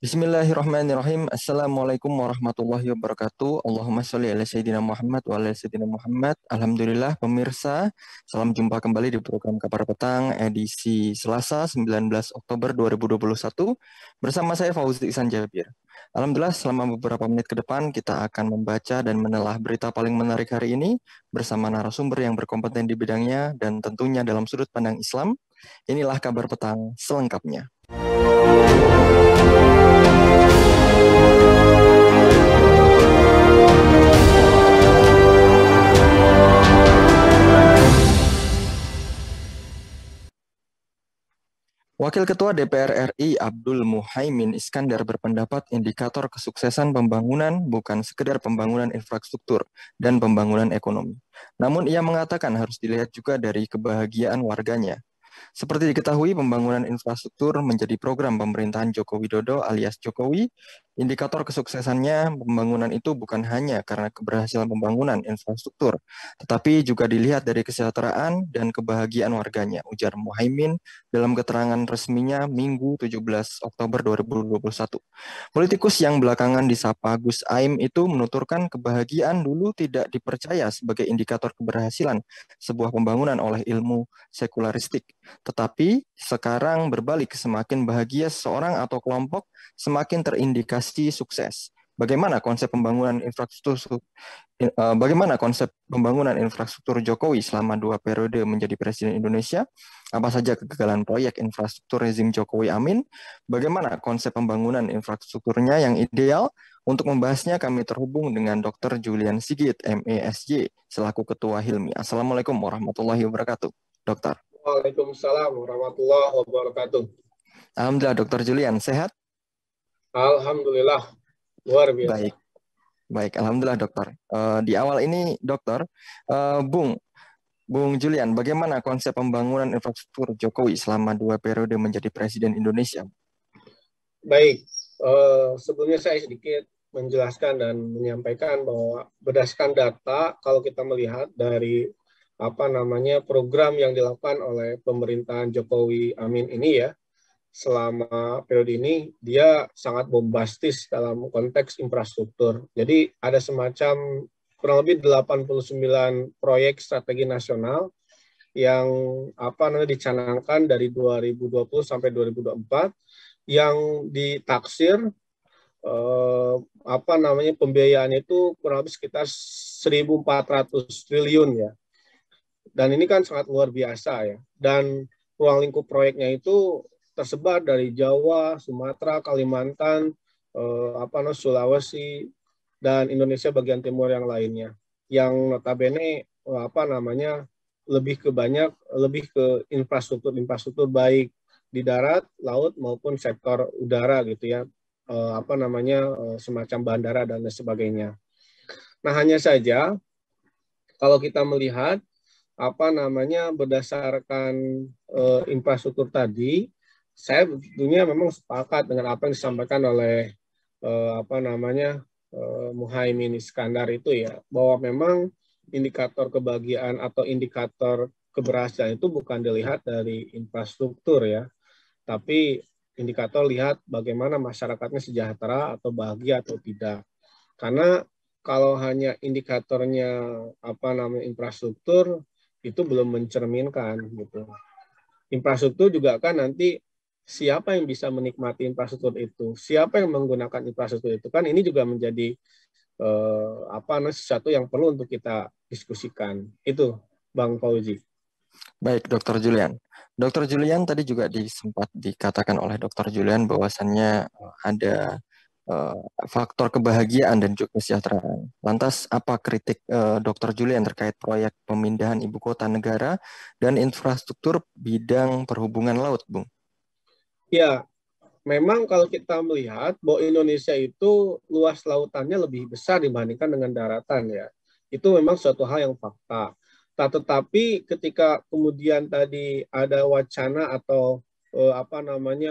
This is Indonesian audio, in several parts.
Bismillahirrahmanirrahim. Assalamualaikum warahmatullahi wabarakatuh. Allahumma sholli ala Sayyidina Muhammad wa ala Sayyidina Muhammad. Alhamdulillah pemirsa, salam jumpa kembali di program Kabar Petang edisi Selasa 19 Oktober 2021 bersama saya Fauzi Ihsan Jabir. Alhamdulillah selama beberapa menit ke depan kita akan membaca dan menelah berita paling menarik hari ini bersama narasumber yang berkompeten di bidangnya dan tentunya dalam sudut pandang Islam. Inilah Kabar Petang selengkapnya. Wakil Ketua DPR RI Abdul Muhaimin Iskandar berpendapat indikator kesuksesan pembangunan bukan sekedar pembangunan infrastruktur dan pembangunan ekonomi. Namun ia mengatakan harus dilihat juga dari kebahagiaan warganya. Seperti diketahui, pembangunan infrastruktur menjadi program pemerintahan Joko Widodo alias Jokowi. Indikator kesuksesannya pembangunan itu bukan hanya karena keberhasilan pembangunan infrastruktur, tetapi juga dilihat dari kesejahteraan dan kebahagiaan warganya, ujar Muhaimin dalam keterangan resminya Minggu 17 Oktober 2021. Politikus yang belakangan disapa Gus Aim itu menuturkan kebahagiaan dulu tidak dipercaya sebagai indikator keberhasilan sebuah pembangunan oleh ilmu sekularistik. Tetapi sekarang berbalik, semakin bahagia seseorang atau kelompok, semakin terindikasi sukses. Bagaimana konsep pembangunan infrastruktur Jokowi selama 2 periode menjadi Presiden Indonesia? Apa saja kegagalan proyek infrastruktur rezim Jokowi Amin? Bagaimana konsep pembangunan infrastrukturnya yang ideal? Untuk membahasnya kami terhubung dengan Dr. Julian Sigit, MESJ, selaku Ketua Hilmi. Assalamualaikum warahmatullahi wabarakatuh, Dokter. Waalaikumsalam warahmatullahi wabarakatuh. Alhamdulillah, Dr. Julian, sehat? Alhamdulillah, luar biasa. Baik, alhamdulillah dokter. Di awal ini dokter, Bung Julian, bagaimana konsep pembangunan infrastruktur Jokowi selama 2 periode menjadi Presiden Indonesia? Baik, sebelumnya saya sedikit menjelaskan dan menyampaikan bahwa berdasarkan data, kalau kita melihat dari program yang dilakukan oleh pemerintahan Jokowi Amin ini ya, selama periode ini dia sangat bombastis dalam konteks infrastruktur. Jadi ada semacam kurang lebih 89 proyek strategi nasional yang dicanangkan dari 2020 sampai 2024 yang ditaksir pembiayaan itu kurang lebih sekitar 1.400 triliun ya. Dan ini kan sangat luar biasa ya. Dan ruang lingkup proyeknya itu tersebar dari Jawa, Sumatera, Kalimantan, Sulawesi, dan Indonesia bagian timur yang lainnya. Yang notabene lebih ke infrastruktur baik di darat, laut maupun sektor udara gitu ya. Semacam bandara dan sebagainya. Nah, hanya saja kalau kita melihat berdasarkan infrastruktur tadi, saya tentunya memang sepakat dengan apa yang disampaikan oleh Muhaimin Iskandar itu ya, bahwa memang indikator kebahagiaan atau indikator keberhasilan itu bukan dilihat dari infrastruktur ya, tapi indikator lihat bagaimana masyarakatnya sejahtera atau bahagia atau tidak. Karena kalau hanya indikatornya infrastruktur itu belum mencerminkan gitu. Infrastruktur juga kan nanti siapa yang bisa menikmati infrastruktur itu, siapa yang menggunakan infrastruktur itu, kan ini juga menjadi sesuatu yang perlu untuk kita diskusikan. Itu Bang Fauzi. Baik, Dr. Julian. Dr. Julian tadi juga sempat dikatakan oleh Dr. Julian bahwasannya ada faktor kebahagiaan dan juga kesejahteraan. Lantas apa kritik Dr. Julian terkait proyek pemindahan ibu kota negara dan infrastruktur bidang perhubungan laut, Bung? Ya, memang kalau kita melihat bahwa Indonesia itu luas lautannya lebih besar dibandingkan dengan daratan ya. Itu memang suatu hal yang fakta. Tetapi ketika kemudian tadi ada wacana atau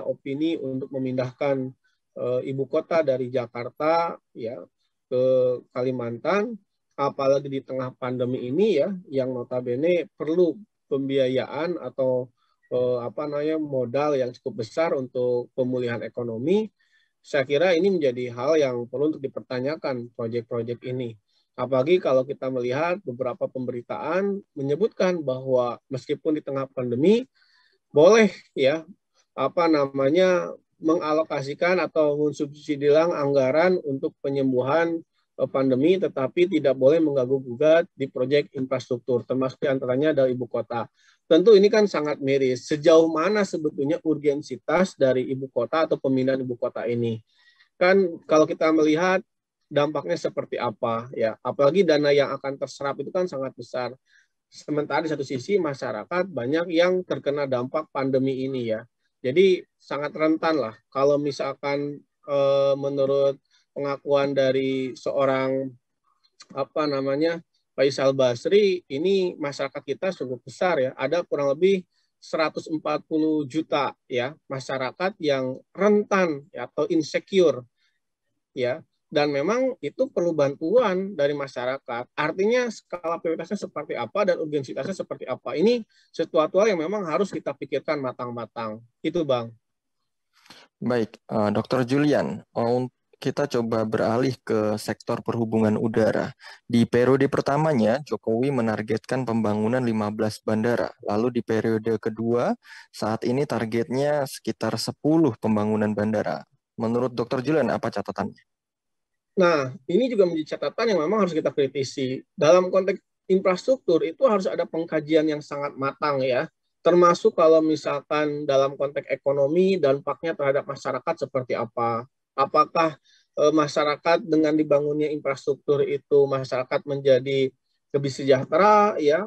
opini untuk memindahkan ibu kota dari Jakarta ya ke Kalimantan, apalagi di tengah pandemi ini ya, yang notabene perlu pembiayaan atau modal yang cukup besar untuk pemulihan ekonomi, Saya kira ini menjadi hal yang perlu untuk dipertanyakan proyek-proyek ini. Apalagi kalau kita melihat beberapa pemberitaan menyebutkan bahwa meskipun di tengah pandemi boleh ya mengalokasikan atau mensubsidikan anggaran untuk penyembuhan pandemi, tetapi tidak boleh mengganggu-gugat di proyek infrastruktur, termasuk antaranya dari ibu kota. Tentu ini kan sangat miris. Sejauh mana sebetulnya urgensitas dari ibu kota atau pemindahan ibu kota ini? Kan kalau kita melihat dampaknya seperti apa ya, apalagi dana yang akan terserap itu kan sangat besar. Sementara di satu sisi masyarakat banyak yang terkena dampak pandemi ini ya. Jadi sangat rentan lah kalau misalkan menurut pengakuan dari seorang Faisal Basri, ini masyarakat kita cukup besar ya. Ada kurang lebih 140 juta ya masyarakat yang rentan ya, atau insecure ya. Dan memang itu perlu bantuan dari masyarakat. Artinya skala prioritasnya seperti apa dan urgensitasnya seperti apa. Ini sesuatu yang memang harus kita pikirkan matang-matang. Itu Bang. Baik, Dr. Julian, kita coba beralih ke sektor perhubungan udara. Di periode pertamanya, Jokowi menargetkan pembangunan 15 bandara. Lalu di periode kedua, saat ini targetnya sekitar 10 pembangunan bandara. Menurut Dr. Julian, apa catatannya? Nah, ini juga menjadi catatan yang memang harus kita kritisi. Dalam konteks infrastruktur itu harus ada pengkajian yang sangat matang ya. Termasuk kalau misalkan dalam konteks ekonomi dampaknya terhadap masyarakat seperti apa. Apakah masyarakat dengan dibangunnya infrastruktur itu masyarakat menjadi lebih sejahtera ya,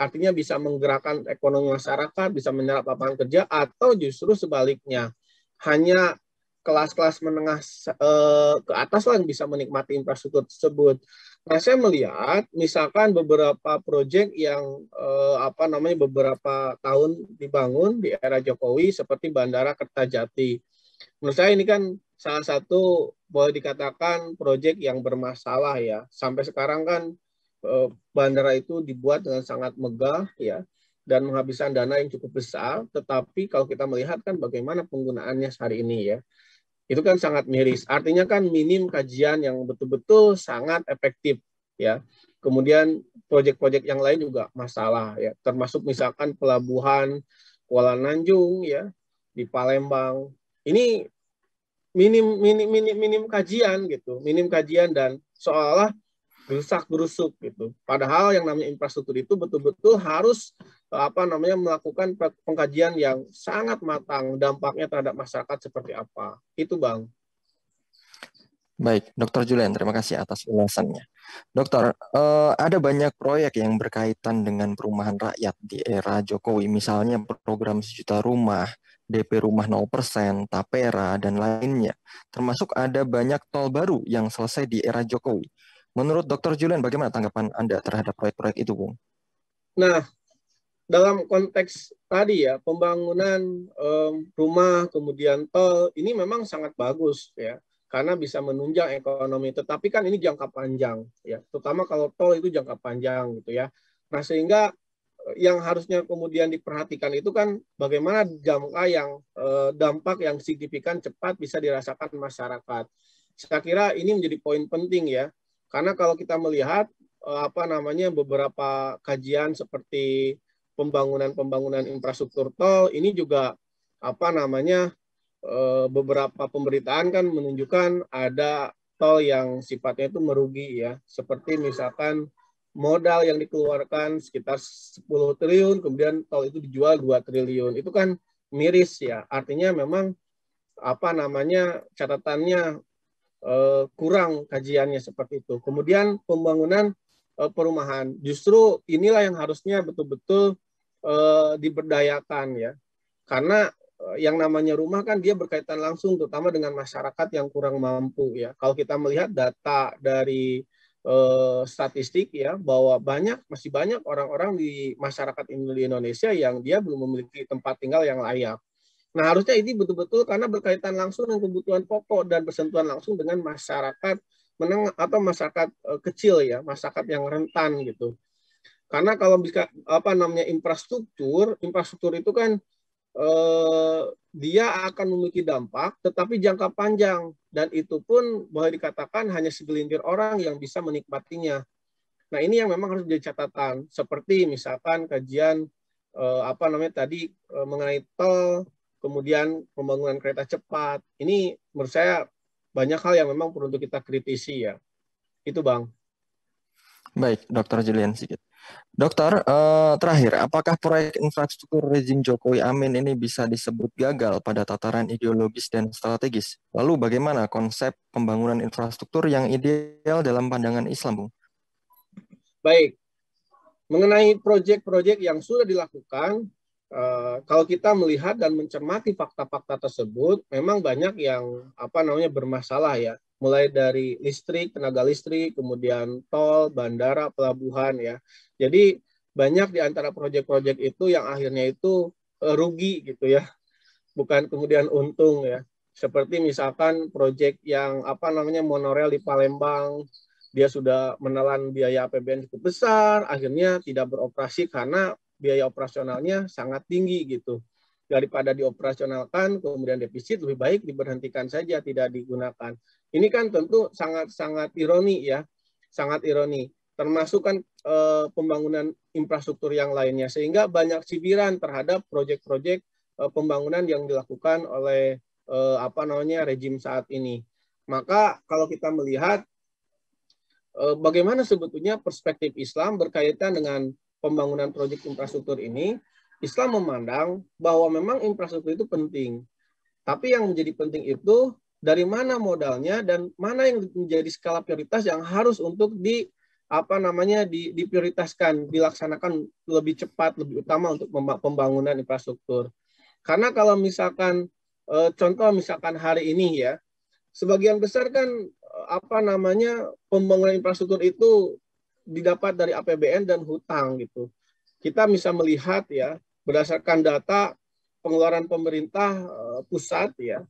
artinya bisa menggerakkan ekonomi masyarakat, bisa menyerap lapangan kerja, atau justru sebaliknya hanya kelas-kelas menengah ke atas lah yang bisa menikmati infrastruktur tersebut. Nah, saya melihat misalkan beberapa proyek yang beberapa tahun dibangun di era Jokowi seperti Bandara Kertajati. Menurut saya ini kan salah satu boleh dikatakan proyek yang bermasalah ya. Sampai sekarang kan bandara itu dibuat dengan sangat megah ya dan menghabiskan dana yang cukup besar, tetapi kalau kita melihat kan bagaimana penggunaannya hari ini ya, itu kan sangat miris. Artinya kan minim kajian yang betul-betul sangat efektif ya. Kemudian proyek-proyek yang lain juga masalah ya, termasuk misalkan pelabuhan Kuala Nanjung ya di Palembang. Ini minim kajian gitu, minim kajian dan seolah gerusak-gerusuk gitu. Padahal yang namanya infrastruktur itu betul-betul harus melakukan pengkajian yang sangat matang, dampaknya terhadap masyarakat seperti apa. Itu Bang. Baik, Dr. Julian, terima kasih atas ulasannya. Dokter, ada banyak proyek yang berkaitan dengan perumahan rakyat di era Jokowi, misalnya program 1 juta rumah, DP rumah 0%, Tapera, dan lainnya. Termasuk ada banyak tol baru yang selesai di era Jokowi. Menurut Dr. Julian, bagaimana tanggapan Anda terhadap proyek-proyek itu, Bung? Nah, dalam konteks tadi ya, pembangunan rumah, kemudian tol, ini memang sangat bagus ya, karena bisa menunjang ekonomi. Tetapi kan ini jangka panjang ya, terutama kalau tol itu jangka panjang gitu ya. Nah, sehingga yang harusnya kemudian diperhatikan itu kan bagaimana dampak yang signifikan cepat bisa dirasakan masyarakat. Saya kira ini menjadi poin penting ya, karena kalau kita melihat beberapa kajian seperti pembangunan infrastruktur tol ini juga beberapa pemberitaan kan menunjukkan ada tol yang sifatnya itu merugi ya, seperti misalkan modal yang dikeluarkan sekitar 10 triliun, kemudian tol itu dijual 2 triliun. Itu kan miris ya. Artinya memang catatannya kurang kajiannya seperti itu. Kemudian pembangunan perumahan, justru inilah yang harusnya betul-betul diberdayakan ya. Karena yang namanya rumah kan dia berkaitan langsung terutama dengan masyarakat yang kurang mampu ya. Kalau kita melihat data dari statistik ya, bahwa masih banyak orang-orang di masyarakat di Indonesia yang dia belum memiliki tempat tinggal yang layak. Nah, harusnya ini betul-betul karena berkaitan langsung dengan kebutuhan pokok dan bersentuhan langsung dengan masyarakat menengah atau masyarakat kecil ya, masyarakat yang rentan gitu. Karena kalau bisa infrastruktur itu kan dia akan memiliki dampak, tetapi jangka panjang. Dan itu pun boleh dikatakan hanya segelintir orang yang bisa menikmatinya. Nah, ini yang memang harus jadi catatan. Seperti misalkan kajian mengenai tol, kemudian pembangunan kereta cepat. Ini menurut saya banyak hal yang memang perlu kita kritisi ya. Itu Bang. Baik, Dr. Julian Sigit. Dokter, terakhir, apakah proyek infrastruktur rezim Jokowi Amin ini bisa disebut gagal pada tataran ideologis dan strategis? Lalu bagaimana konsep pembangunan infrastruktur yang ideal dalam pandangan Islam, Bung? Baik, mengenai proyek-proyek yang sudah dilakukan, kalau kita melihat dan mencermati fakta-fakta tersebut, memang banyak yang bermasalah ya. Mulai dari listrik, tenaga listrik, kemudian tol, bandara, pelabuhan ya. Jadi banyak di antara proyek-proyek itu yang akhirnya itu rugi gitu ya, bukan kemudian untung ya. Seperti misalkan proyek yang monorel di Palembang, dia sudah menelan biaya APBN cukup besar, akhirnya tidak beroperasi karena biaya operasionalnya sangat tinggi gitu. Daripada dioperasionalkan, kemudian defisit, lebih baik diberhentikan saja, tidak digunakan. Ini kan tentu sangat ironi ya, sangat ironi. Termasuk kan pembangunan infrastruktur yang lainnya, sehingga banyak cibiran terhadap proyek-proyek pembangunan yang dilakukan oleh rejim saat ini. Maka kalau kita melihat bagaimana sebetulnya perspektif Islam berkaitan dengan pembangunan proyek infrastruktur ini, Islam memandang bahwa memang infrastruktur itu penting. Tapi yang menjadi penting itu dari mana modalnya dan mana yang menjadi skala prioritas yang harus untuk diprioritaskan, dilaksanakan lebih cepat, lebih utama untuk pembangunan infrastruktur. Karena kalau misalkan contoh misalkan hari ini ya, sebagian besar kan pembangunan infrastruktur itu didapat dari APBN dan hutang gitu. Kita bisa melihat ya, berdasarkan data pengeluaran pemerintah pusat ya,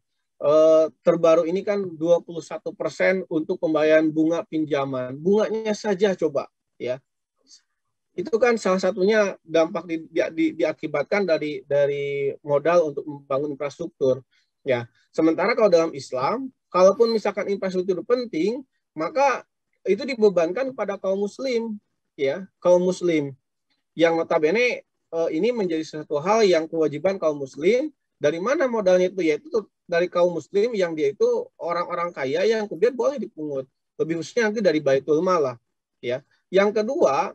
terbaru ini kan 21% untuk pembayaran bunga pinjaman. Bunganya saja coba ya. Itu kan salah satunya dampak diakibatkan dari modal untuk membangun infrastruktur. Ya, sementara kalau dalam Islam, kalaupun misalkan infrastruktur penting, maka itu dibebankan kepada kaum muslim, ya, kaum muslim yang notabene ini menjadi satu hal yang kewajiban kaum muslim. Dari mana modalnya itu? Yaitu dari kaum muslim yang dia itu orang-orang kaya yang kemudian boleh dipungut. Lebih khususnya nanti dari Baitul Mal lah, ya. Yang kedua,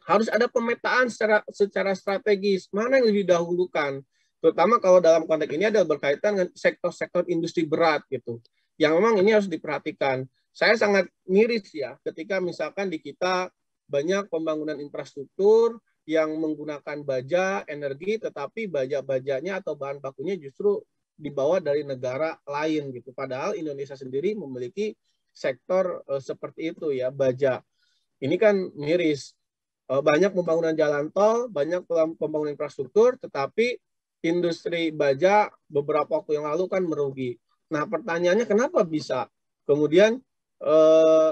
harus ada pemetaan secara strategis, mana yang lebih dahulukan. Terutama kalau dalam konteks ini adalah berkaitan dengan sektor-sektor industri berat gitu. Yang memang ini harus diperhatikan. Saya sangat miris ya ketika misalkan di kita banyak pembangunan infrastruktur yang menggunakan baja, energi, tetapi baja-bajanya atau bahan bakunya justru dibawa dari negara lain gitu. Padahal Indonesia sendiri memiliki sektor seperti itu ya, baja. Ini kan miris. Banyak pembangunan jalan tol, banyak pembangunan infrastruktur, tetapi industri baja beberapa waktu yang lalu kan merugi. Nah, pertanyaannya kenapa bisa? Kemudian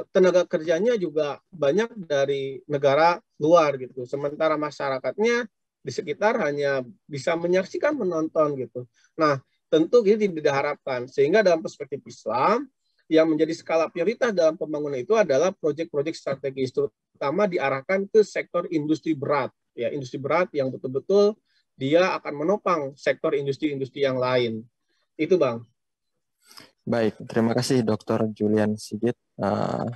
tenaga kerjanya juga banyak dari negara luar gitu. Sementara masyarakatnya di sekitar hanya bisa menyaksikan, menonton gitu. Nah, tentu ini tidak diharapkan. Sehingga dalam perspektif Islam, yang menjadi skala prioritas dalam pembangunan itu adalah proyek-proyek strategis, terutama diarahkan ke sektor industri berat. Ya, industri berat yang betul-betul dia akan menopang sektor industri-industri yang lain. Itu, Bang. Baik, terima kasih Dr. Julian Sigit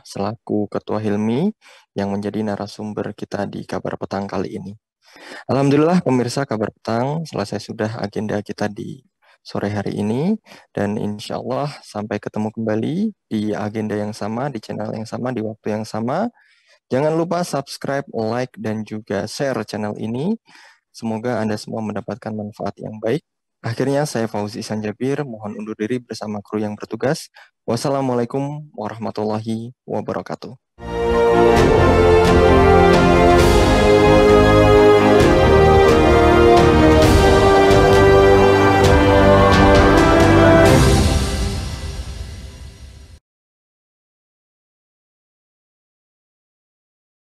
selaku Ketua Hilmi yang menjadi narasumber kita di Kabar Petang kali ini. Alhamdulillah pemirsa Kabar Petang, selesai sudah agenda kita di sore hari ini, dan insya Allah sampai ketemu kembali di agenda yang sama, di channel yang sama, di waktu yang sama. Jangan lupa subscribe, like, dan juga share channel ini. Semoga Anda semua mendapatkan manfaat yang baik. Akhirnya saya Fauzi Sanjabir, mohon undur diri bersama kru yang bertugas. Wassalamualaikum warahmatullahi wabarakatuh.